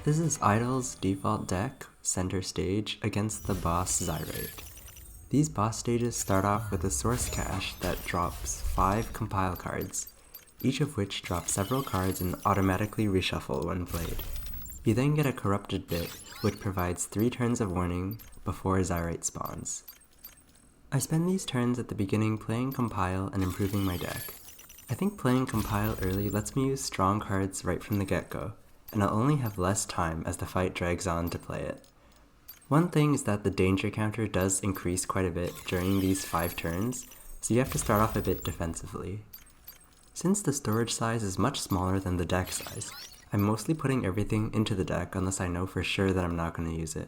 This is Idol's default deck, center stage, against the boss Zyrite. These boss stages start off with a source cache that drops 5 compile cards, each of which drops several cards and automatically reshuffle when played. You then get a corrupted bit, which provides 3 turns of warning before Zyrite spawns. I spend these turns at the beginning playing compile and improving my deck. I think playing compile early lets me use strong cards right from the get-go, and I'll only have less time as the fight drags on to play it. One thing is that the danger counter does increase quite a bit during these 5 turns, so you have to start off a bit defensively. Since the storage size is much smaller than the deck size, I'm mostly putting everything into the deck unless I know for sure that I'm not going to use it.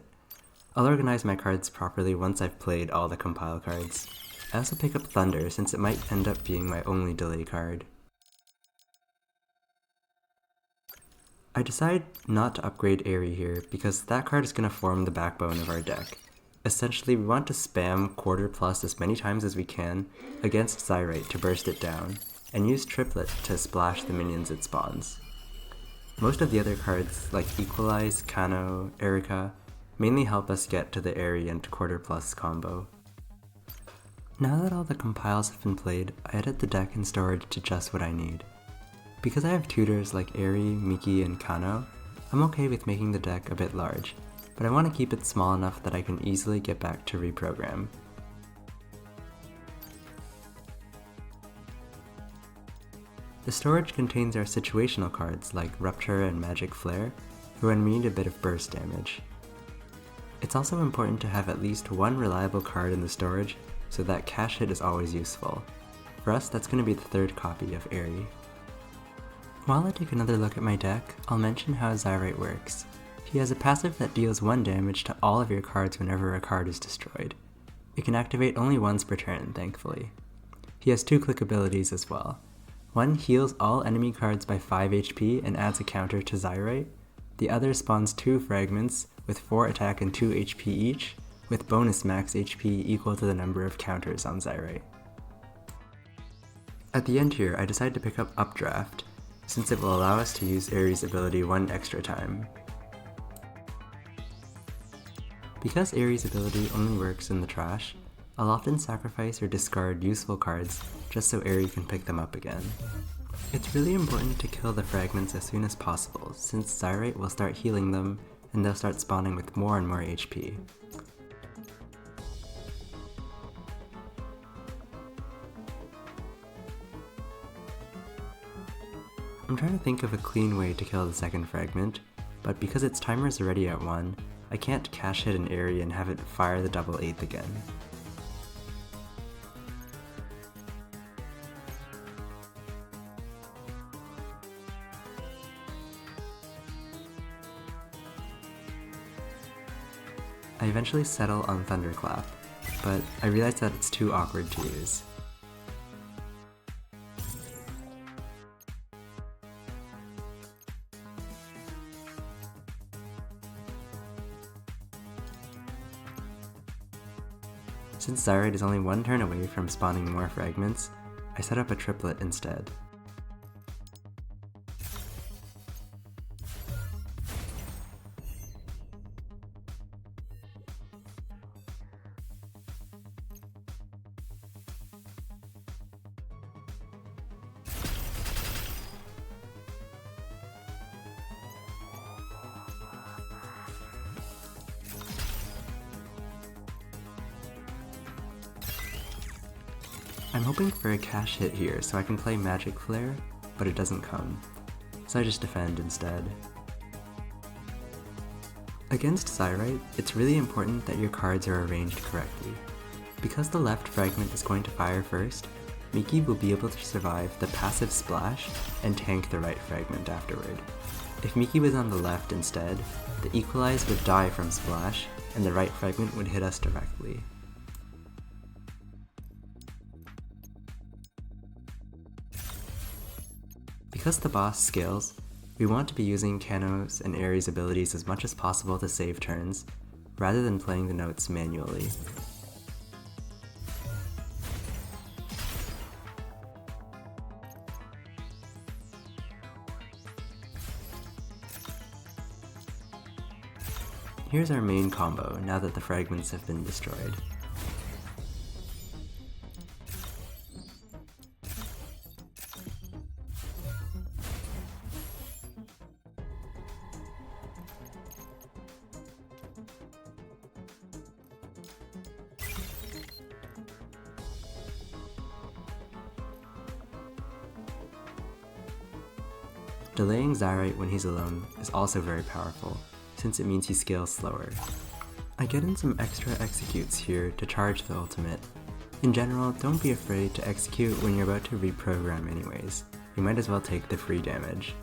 I'll organize my cards properly once I've played all the compile cards. I also pick up Thunder since it might end up being my only delay card. I decide not to upgrade Aerie here because that card is going to form the backbone of our deck. Essentially, we want to spam quarter plus as many times as we can against Zyrite to burst it down, and use Triplet to splash the minions it spawns. Most of the other cards, like Equalize, Kano, Erica, mainly help us get to the Aerie and quarter plus combo. Now that all the compiles have been played, I edit the deck in storage to just what I need. Because I have tutors like Aerie, Miki, and Kano, I'm okay with making the deck a bit large, but I want to keep it small enough that I can easily get back to reprogram. The storage contains our situational cards like Rupture and Magic Flare, for when we need a bit of burst damage. It's also important to have at least one reliable card in the storage so that cache hit is always useful. For us, that's going to be the 3rd copy of Aerie. While I take another look at my deck, I'll mention how Zyrite works. He has a passive that deals 1 damage to all of your cards whenever a card is destroyed. It can activate only once per turn, thankfully. He has 2 click abilities as well. One heals all enemy cards by 5 HP and adds a counter to Zyrite. The other spawns 2 fragments with 4 attack and 2 HP each, with bonus max HP equal to the number of counters on Zyrite. At the end here, I decide to pick up Updraft, since it will allow us to use Aerie's ability 1 extra time. Because Aerie's ability only works in the trash, I'll often sacrifice or discard useful cards just so Aerie can pick them up again. It's really important to kill the fragments as soon as possible, since Zyrite will start healing them and they'll start spawning with more and more HP. I'm trying to think of a clean way to kill the 2nd fragment, but because its timer is already at 1, I can't cache hit an Aerie and have it fire the double 8th again. I eventually settle on Thunderclap, but I realize that it's too awkward to use. Since Zyrite is only 1 turn away from spawning more fragments, I set up a triplet instead. I'm hoping for a cache hit here so I can play Magic Flare, but it doesn't come, so I just defend instead. Against Zyrite, it's really important that your cards are arranged correctly. Because the left fragment is going to fire first, Miki will be able to survive the passive splash and tank the right fragment afterward. If Miki was on the left instead, the Equalize would die from splash, and the right fragment would hit us directly. Because the boss scales, we want to be using Kano's and Aerie's abilities as much as possible to save turns, rather than playing the notes manually. Here's our main combo now that the fragments have been destroyed. Delaying Zyrite when he's alone is also very powerful, since it means he scales slower. I get in some extra executes here to charge the ultimate. In general, don't be afraid to execute when you're about to reprogram anyways. You might as well take the free damage.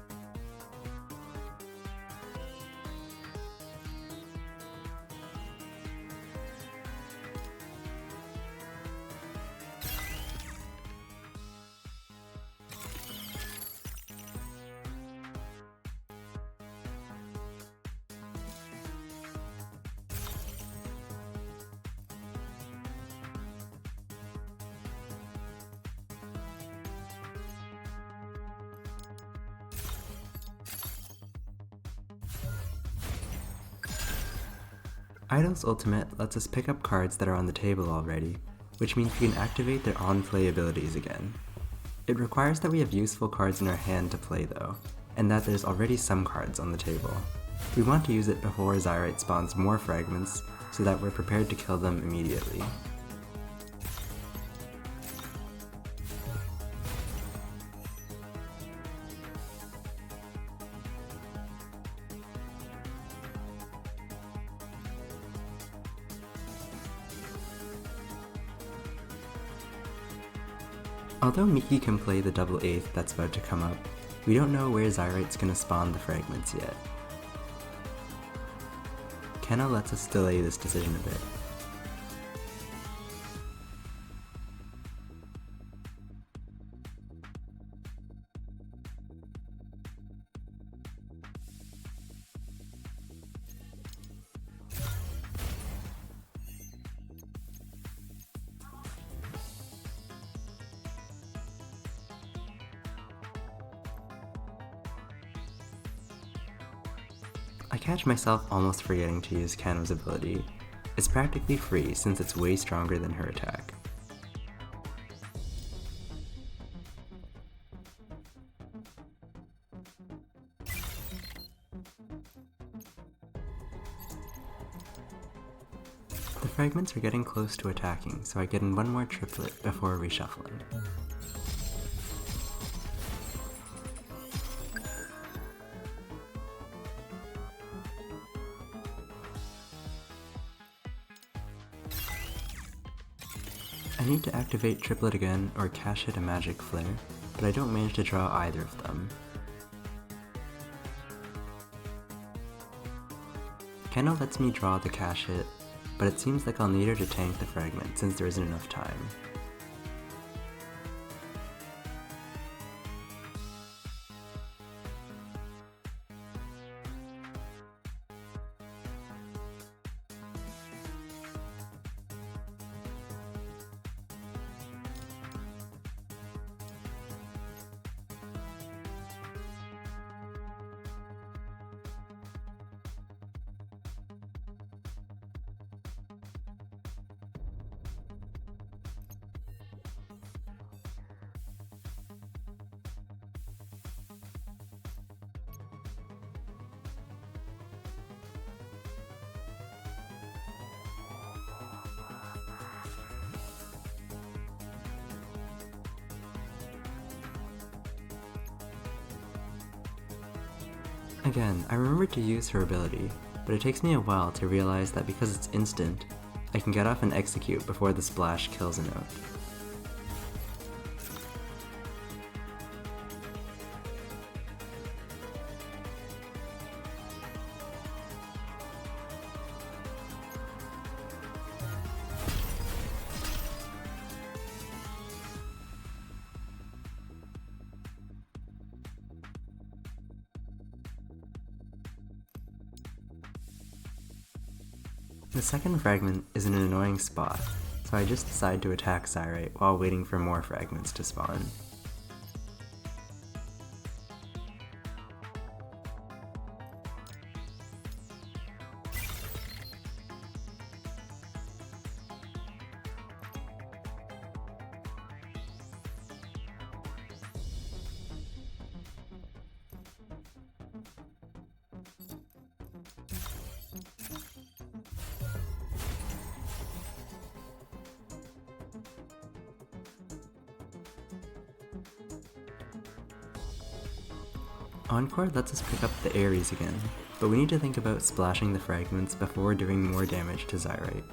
Idol's ultimate lets us pick up cards that are on the table already, which means we can activate their on-play abilities again. It requires that we have useful cards in our hand to play though, and that there's already some cards on the table. We want to use it before Zyrite spawns more fragments, so that we're prepared to kill them immediately. Although Miki can play the double 8th that's about to come up, we don't know where Zyrite's gonna spawn the fragments yet. Kenna lets us delay this decision a bit. I catch myself almost forgetting to use Kano's ability. It's practically free since it's way stronger than her attack. The fragments are getting close to attacking, so I get in one more triplet before reshuffling. I need to activate triplet again or cash hit a magic flare, but I don't manage to draw either of them. Kenna lets me draw the cash hit, but it seems like I'll need her to tank the fragment since there isn't enough time. Again, I remembered to use her ability, but it takes me a while to realize that because it's instant, I can get off and execute before the splash kills a note. The second fragment is in an annoying spot, so I just decide to attack Zyrite while waiting for more fragments to spawn. Encore lets us pick up the Ares again, but we need to think about splashing the fragments before doing more damage to Zyrite.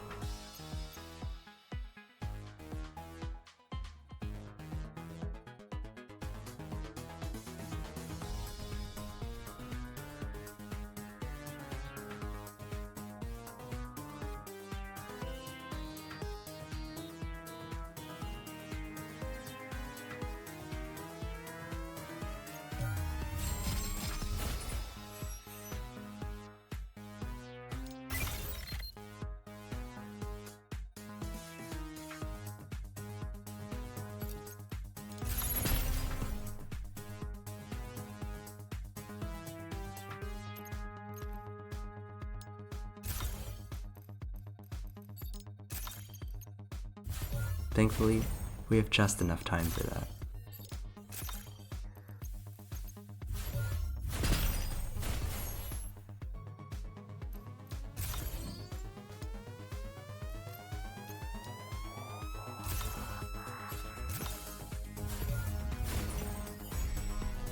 Thankfully, we have just enough time for that.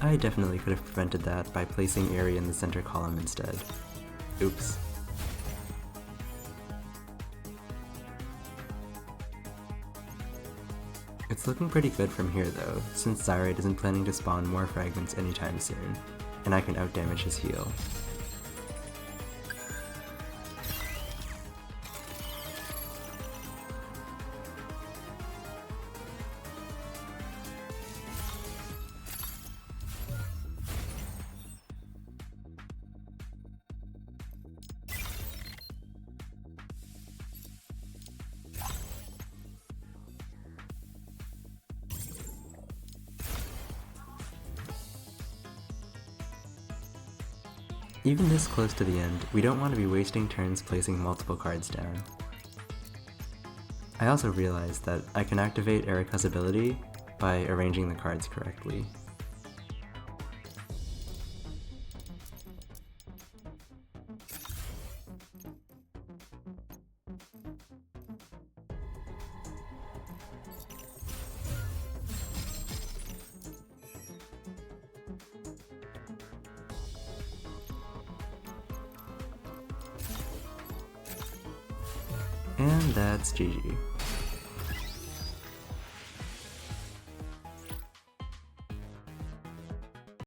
I definitely could have prevented that by placing Aerie in the center column instead. Oops. It's looking pretty good from here though, since Zyrite isn't planning to spawn more fragments anytime soon, and I can outdamage his heal. Even this close to the end, we don't want to be wasting turns placing multiple cards down. I also realized that I can activate Erika's ability by arranging the cards correctly. And that's GG.